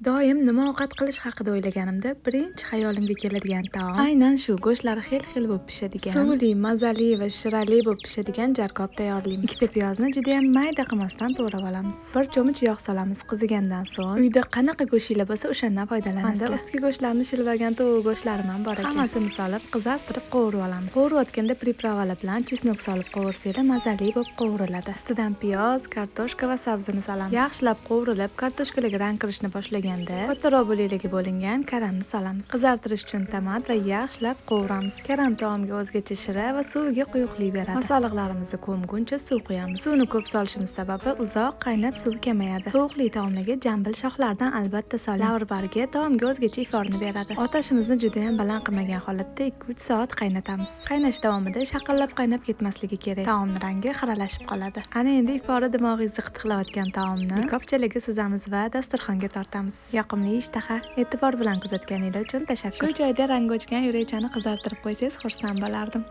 Doim nima ovqat qilish haqida o'ylaganimda birinchi xayolimga keladigan taom aynan shu go'shtlari xil bo'lib pishadigan, suvli, mazali va shirali bo'lib pishadigan jarkob tayyorlaymiz. Ikkita piyozni juda ham mayda qilmasdan to'g'rab olamiz. Bir cho'mich yog' solamiz. Qizigandan so'ng uyda qanaqa go'shtinglar bo'lsa o'shandan foydalanasizlar. Ustiga go'shtlarni shilvagan tovuq go'shtlarim ham bor ekan. Hammasini solib qizartirib qovurib olamiz. Qovurayotganda pripravalar bilan chesnok solib qovursanglar mazali bo'lib qovuriladi. Ustidan piyoz, kartoshka va sabzini solamiz. Yaxshilab qovurilib, kartoshkalarga rang kirishni boshlagan kattaroq bo'laklarga bo'lingan karamni solamiz. Qizartirish uchun tomat va yaxshilab qovuramiz. Karam taomga o'zgacha shira va suviga quyuqlik beradi. Masalliqlarimizni ko'mguncha suv quyamiz. Suvni ko'p solishimiz sababi uzoq qaynab suv kamayadi. Tovuqli taomlarga jambil shoxlaridan albatta soling. Lavrbarga taomga o'zgacha iforni beradi. Otashimizni juda ham baland qilmagan holatda 2-3 soat qaynatamiz. Qaynash davomida shaqallab qaynab ketmasligi kerak. Taomning rangi xiralashib qoladi. Ana endi ifori dimog'ingizni qitiqlayotgan taomni likopchalarga suzamiz va dasturxonga tortamiz. Yoqimli ishtaha. E'tibor bilan kuzatganingiz uchun tashakkur. Shu joyda rangi o'chgan yurekchani qizartirib qo'ysangiz xursand bo'lardim.